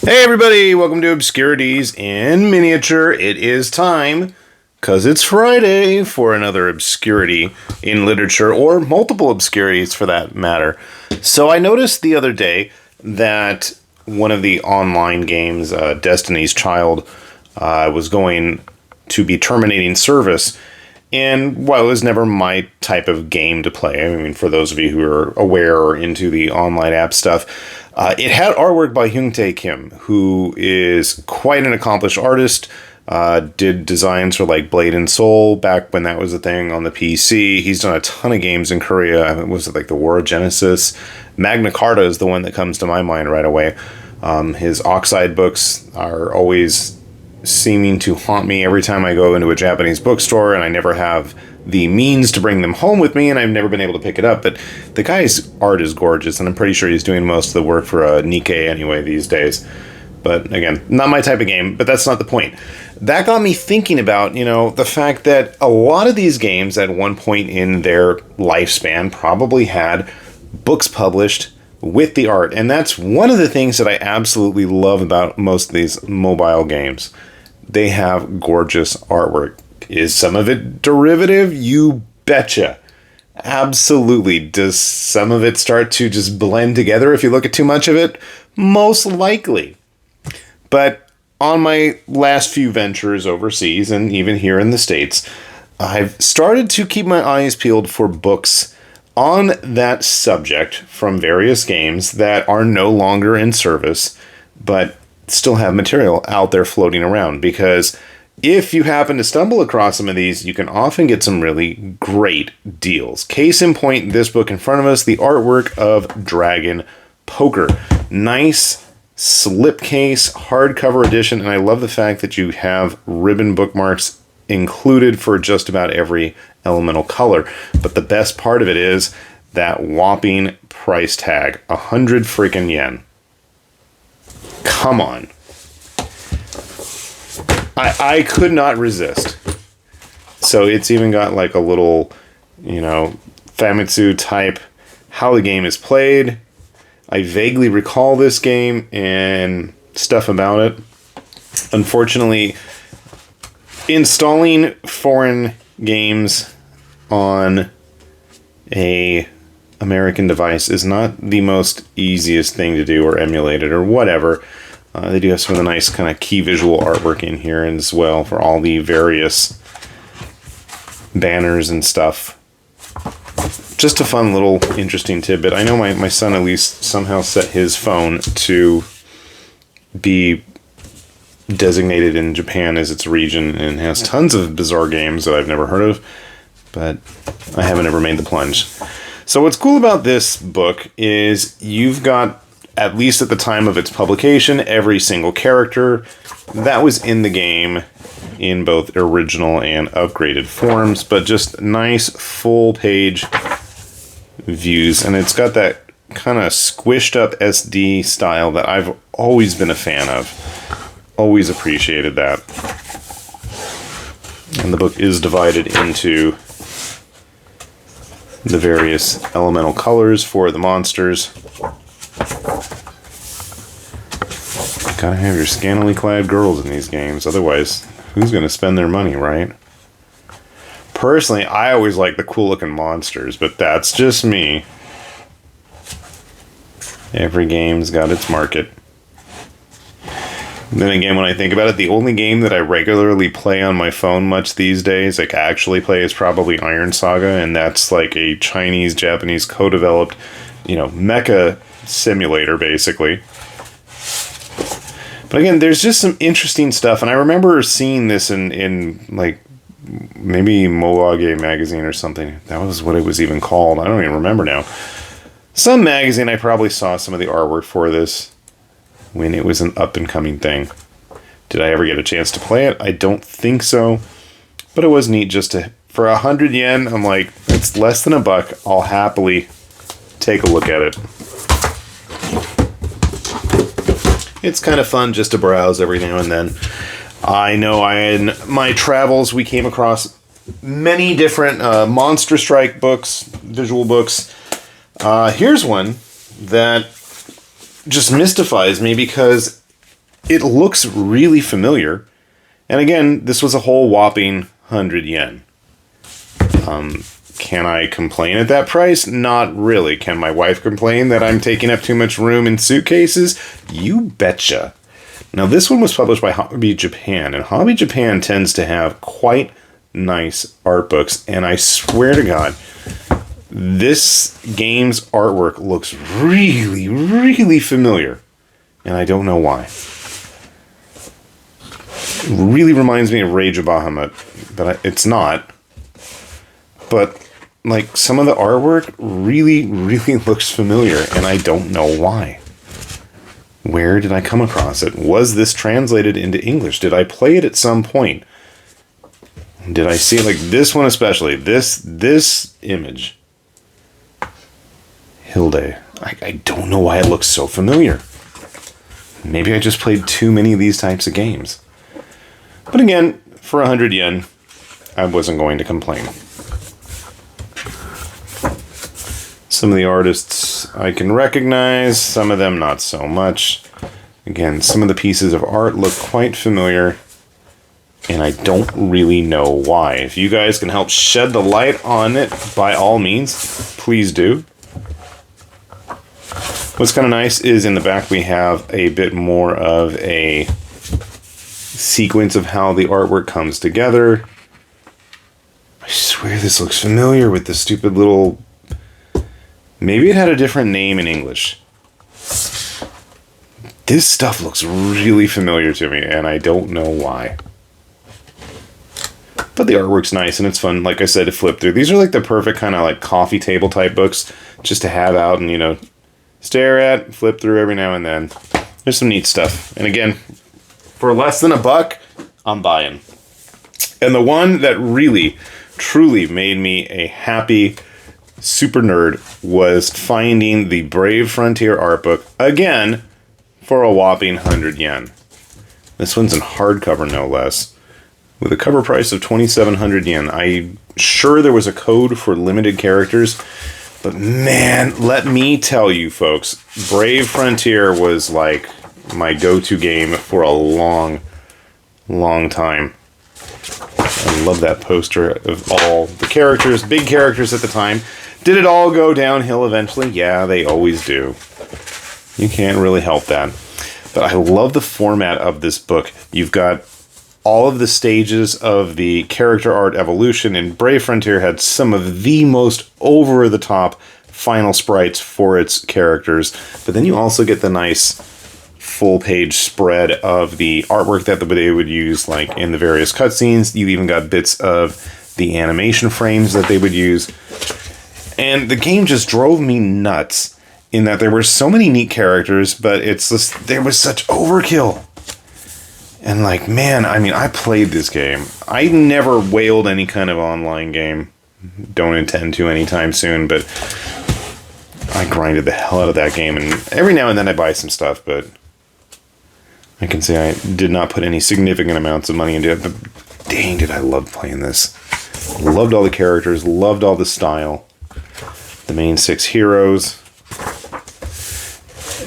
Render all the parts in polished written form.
Hey everybody, welcome to Obscurities in miniature. It is time, because it's Friday, for another obscurity in literature, or multiple obscurities for that matter. So I noticed the other day that one of the online games, Destiny's Child, was going to be terminating service. And while it was never my type of game to play, I mean, for those of you who are aware or into the online app stuff, it had artwork by Hyung-tae Kim, who is quite an accomplished artist. Did designs for like Blade and Soul back when that was a thing on the PC. He's done a ton of games in Korea. Was it like the War of Genesis? Magna Carta is the one that comes to my mind right away. His Oxide books are always seeming to haunt me every time I go into a Japanese bookstore, and I never have the means to bring them home with me, and I've never been able to pick it up. But the guy's art is gorgeous, and I'm pretty sure he's doing most of the work for Nikkei anyway these days. But again, not my type of game, but that's not the point. That got me thinking about, the fact that a lot of these games at one point in their lifespan probably had books published with the art. And that's one of the things that I absolutely love about most of these mobile games. They have gorgeous artwork. Is some of it derivative? You betcha. Absolutely. Does some of it start to just blend together if you look at too much of it? Most likely. But on my last few ventures overseas, and even here in the States, I've started to keep my eyes peeled for books on that subject from various games that are no longer in service, but still have material out there floating around. Because if you happen to stumble across some of these, you can often get some really great deals. Case in point, this book in front of us, the artwork of Dragon Poker. Nice slipcase, hardcover edition, and I love the fact that you have ribbon bookmarks included for just about every elemental color. But the best part of it is that whopping price tag, 100 freaking yen. Come on. I could not resist. So it's even got like a little, Famitsu type how the game is played. I vaguely recall this game and stuff about it. Unfortunately, installing foreign games on a American device is not the most easiest thing to do, or emulate it or whatever. They do have some of the nice kind of key visual artwork in here as well for all the various banners and stuff. Just a fun little interesting tidbit. I know my son at least somehow set his phone to be designated in Japan as its region, and has tons of bizarre games that I've never heard of, but I haven't ever made the plunge. So what's cool about this book is you've got, at least at the time of its publication, every single character that was in the game in both original and upgraded forms, but just nice full page views. And it's got that kind of squished up SD style that I've always been a fan of. Always appreciated that. And the book is divided into the various elemental colors for the monsters. Gotta have your scantily clad girls in these games, otherwise who's gonna spend their money, right? Personally, I always like the cool looking monsters, but that's just me. Every game's got its market. Then again, when I think about it, the only game that I regularly play on my phone much these days, like actually play, is probably Iron Saga, and that's like a Chinese-Japanese co-developed, mecha simulator, basically. But again, there's just some interesting stuff, and I remember seeing this in like, maybe Moage magazine or something. That was what it was even called. I don't even remember now. Some magazine, I probably saw some of the artwork for this when it was an up-and-coming thing. Did I ever get a chance to play it? I don't think so. But it was neat just to... For 100 yen, I'm like, it's less than $1. I'll happily take a look at it. It's kind of fun just to browse every now and then. I know in my travels we came across many different Monster Strike books, visual books. Here's one that just mystifies me, because it looks really familiar. And again, this was a whole whopping 100 yen. Can I complain at that price? Not really. Can my wife complain that I'm taking up too much room in suitcases? You betcha. Now, this one was published by Hobby Japan, and Hobby Japan tends to have quite nice art books, and I swear to God, this game's artwork looks really, really familiar, and I don't know why. It really reminds me of Rage of Bahamut, but it's not. But, like, some of the artwork really, really looks familiar, and I don't know why. Where did I come across it? Was this translated into English? Did I play it at some point? Did I see, like, this one especially? This image. Hilde. I don't know why it looks so familiar. Maybe I just played too many of these types of games. But again, for 100 yen, I wasn't going to complain. Some of the artists I can recognize, some of them not so much. Again, some of the pieces of art look quite familiar, and I don't really know why. If you guys can help shed the light on it, by all means, please do. What's kind of nice is in the back we have a bit more of a sequence of how the artwork comes together. I swear this looks familiar with the stupid little... Maybe it had a different name in English. This stuff looks really familiar to me, and I don't know why. But the artwork's nice, and it's fun, like I said, to flip through. These are like the perfect kind of like coffee table type books, just to have out and, you know, stare at, flip through every now and then. There's some neat stuff. And again, for less than $1, I'm buying. And the one that really, truly made me a happy super nerd was finding the Brave Frontier art book, again, for a whopping 100 yen. This one's in hardcover, no less, with a cover price of 2,700 yen. I'm sure there was a code for limited characters, but man, let me tell you folks, Brave Frontier was like my go-to game for a long, long time. I love that poster of all the characters, big characters at the time. Did it all go downhill eventually? Yeah, they always do. You can't really help that. But I love the format of this book. You've got all of the stages of the character art evolution, and Brave Frontier had some of the most over-the-top final sprites for its characters. But then you also get the nice full-page spread of the artwork that they would use, like in the various cutscenes. You even got bits of the animation frames that they would use. And the game just drove me nuts in that there were so many neat characters, but it's just, there was such overkill. And like, man, I mean, I played this game. I never whaled any kind of online game. Don't intend to anytime soon, but I grinded the hell out of that game. And every now and then I buy some stuff, but I can say I did not put any significant amounts of money into it. But dang, did I love playing this. Loved all the characters, loved all the style. The main 6 heroes.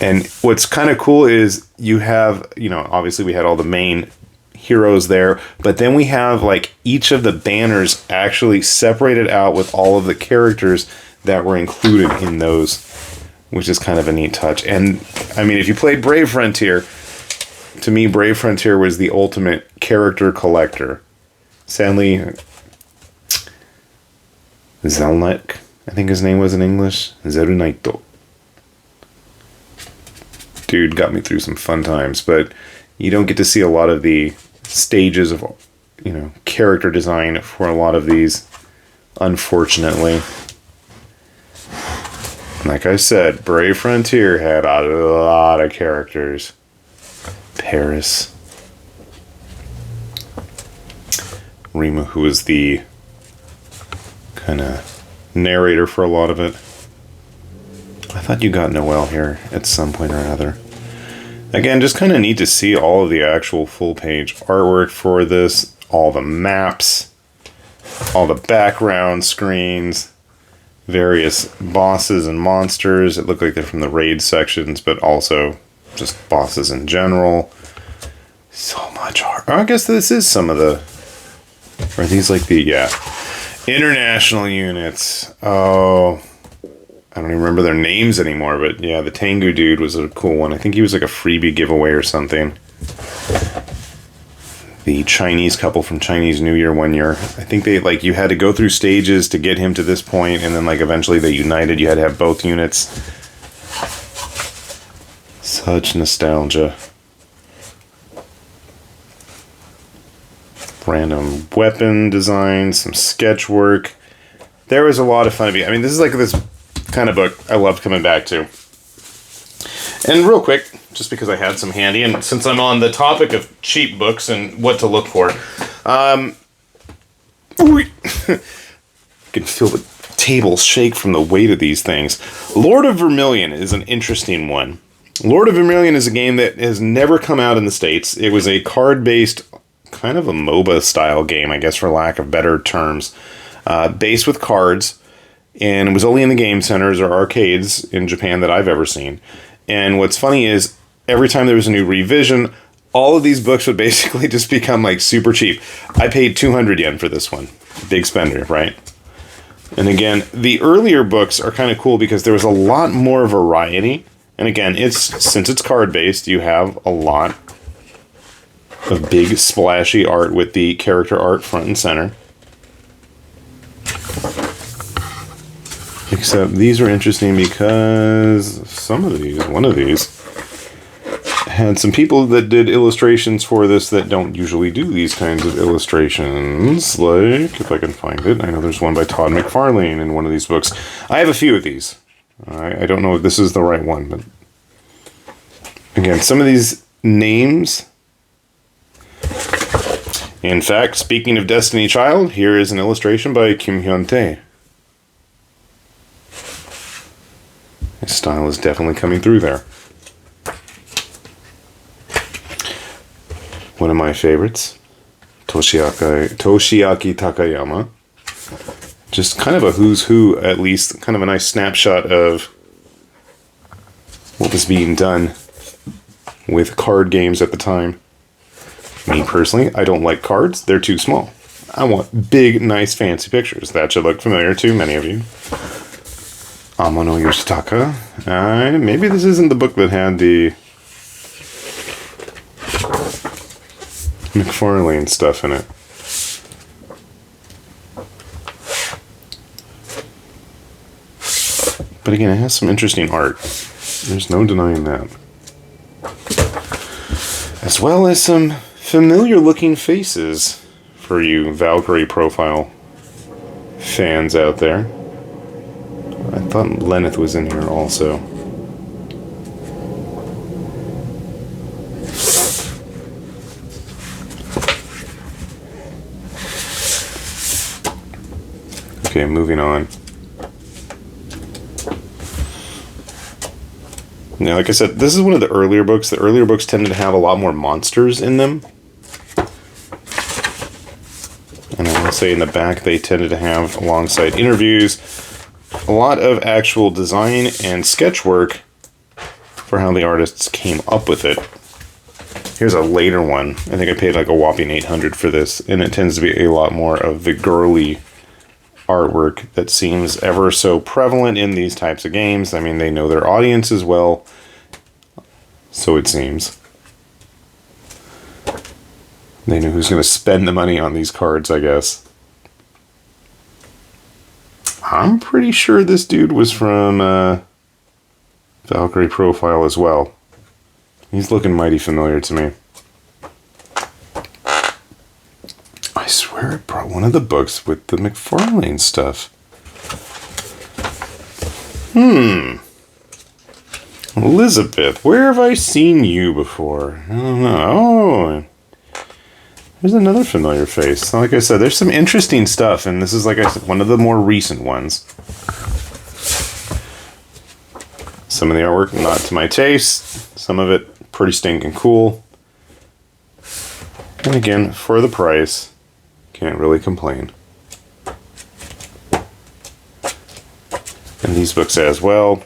And what's kind of cool is you have, you know, obviously we had all the main heroes there, but then we have like each of the banners actually separated out with all of the characters that were included in those, which is kind of a neat touch. And I mean, if you played Brave Frontier, to me, Brave Frontier was the ultimate character collector. Sadly, Zelnek, I think his name was in English. Zerunaito. Dude got me through some fun times, but you don't get to see a lot of the stages of, you know, character design for a lot of these, unfortunately. Like I said, Brave Frontier had a lot of characters. Paris. Rima, who was the kind of narrator for a lot of it. I thought you got Noelle here at some point or another. Again, just kind of neat to see all of the actual full-page artwork for this, all the maps, all the background screens, various bosses and monsters. It looked like they're from the raid sections, but also just bosses in general. So much art. Oh, I guess this is some of the... Are these like the... Yeah. International units. Oh... I don't even remember their names anymore, but yeah, the Tengu dude was a cool one. I think he was like a freebie giveaway or something. The Chinese couple from Chinese New Year one year. I think they, like, you had to go through stages to get him to this point, and then, like, eventually they united. You had to have both units. Such nostalgia. Random weapon designs, some sketch work. There was a lot of fun to be. I mean, this is like this kind of book I loved coming back to. And real quick, just because I had some handy, and since I'm on the topic of cheap books and what to look for, I can feel the tables shake from the weight of these things. Lord of Vermillion is an interesting one. Lord of Vermillion is a game that has never come out in the States. It was a card-based, kind of a MOBA-style game, I guess, for lack of better terms, based with cards, and it was only in the game centers or arcades in Japan that I've ever seen. And what's funny is, every time there was a new revision, all of these books would basically just become, like, super cheap. I paid 200 yen for this one. Big spender, right? And again, the earlier books are kind of cool because there was a lot more variety. And again, since it's card-based, you have a lot of big, splashy art with the character art front and center. Except these are interesting because one of these, had some people that did illustrations for this that don't usually do these kinds of illustrations. Like, if I can find it, I know there's one by Todd McFarlane in one of these books. I have a few of these. I don't know if this is the right one, but again, some of these names. In fact, speaking of Destiny Child, here is an illustration by Kim Hyun-tae. His style is definitely coming through there. One of my favorites, Toshiaki Takayama. Just kind of a who's who, at least, kind of a nice snapshot of what was being done with card games at the time. Me personally, I don't like cards. They're too small. I want big, nice, fancy pictures. That should look familiar to many of you. Amano Yoshitaka. Maybe this isn't the book that had the McFarlane stuff in it. But again, it has some interesting art. There's no denying that. As well as some familiar looking faces for you Valkyrie profile fans out there. I thought Lenneth was in here also. Okay, moving on. Now, like I said, this is one of the earlier books. The earlier books tended to have a lot more monsters in them. And I will say in the back they tended to have, alongside interviews, a lot of actual design and sketch work for how the artists came up with it. Here's a later one. I think I paid like a whopping 800 for this, and it tends to be a lot more of the girly artwork that seems ever so prevalent in these types of games. I mean, they know their audience as well, so it seems. They know who's going to spend the money on these cards, I guess. I'm pretty sure this dude was from Valkyrie Profile as well. He's looking mighty familiar to me. I swear I brought one of the books with the McFarlane stuff. Elizabeth, where have I seen you before? I don't know. Oh, there's another familiar face. Like I said, there's some interesting stuff, and this is, like I said, one of the more recent ones. Some of the artwork, not to my taste. Some of it pretty stinking cool. And again, for the price, can't really complain. And these books as well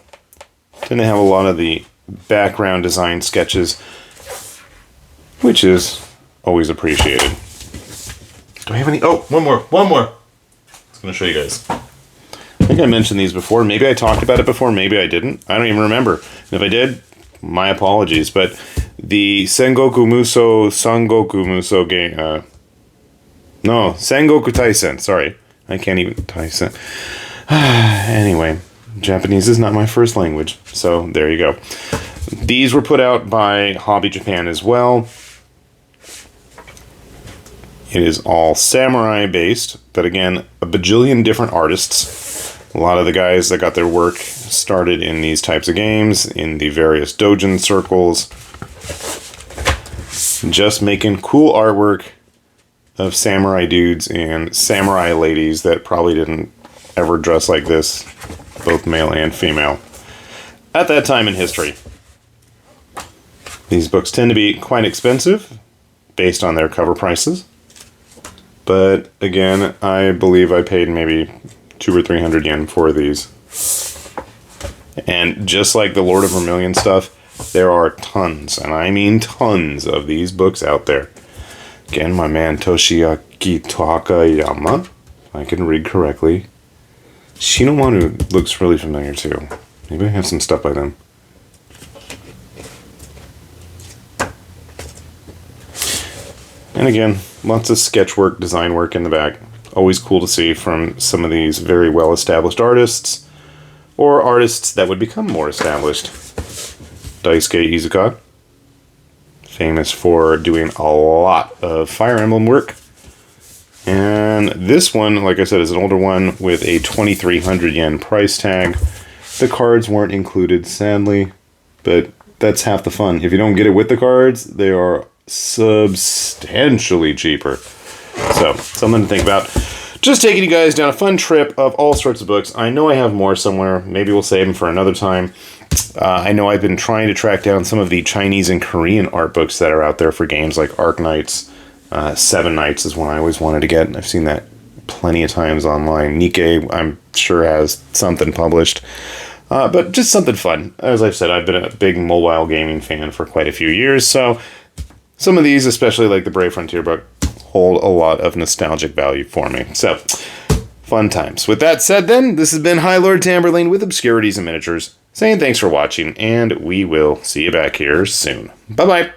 tend to have a lot of the background design sketches which is always appreciated. Do I have any? Oh, one more. I was going to show you guys. I think I mentioned these before. Maybe I talked about it before. Maybe I didn't. I don't even remember. And if I did, my apologies. But the Sangoku Muso game. No, Sengoku Taisen. Sorry. I can't even Taisen. Anyway, Japanese is not my first language. So there you go. These were put out by Hobby Japan as well. It is all samurai based, but again, a bajillion different artists. A lot of the guys that got their work started in these types of games, in the various doujin circles. Just making cool artwork of samurai dudes and samurai ladies that probably didn't ever dress like this, both male and female, at that time in history. These books tend to be quite expensive, based on their cover prices. But again, I believe I paid maybe 200 or 300 yen for these. And just like the Lord of Vermillion stuff, there are tons, and I mean tons, of these books out there. Again, my man Toshiaki Takayama, if I can read correctly. Shinomanu looks really familiar too. Maybe I have some stuff by them. And again, lots of sketch work, design work in the back. Always cool to see from some of these very well-established artists, or artists that would become more established. Daisuke Izuka, famous for doing a lot of Fire Emblem work. And this one, like I said, is an older one with a 2,300 yen price tag. The cards weren't included, sadly, but that's half the fun. If you don't get it with the cards, they are substantially cheaper. So, something to think about. Just taking you guys down a fun trip of all sorts of books. I know I have more somewhere. Maybe we'll save them for another time. I know I've been trying to track down some of the Chinese and Korean art books that are out there for games like Arknights. Seven Nights is one I always wanted to get. I've seen that plenty of times online. Nikkei, I'm sure, has something published. But just something fun. As I've said, I've been a big mobile gaming fan for quite a few years, so some of these, especially like the Brave Frontier book, hold a lot of nostalgic value for me. So, fun times. With that said then, this has been High Lord Tamberlane with Obscurities and Miniatures, saying thanks for watching, and we will see you back here soon. Bye-bye!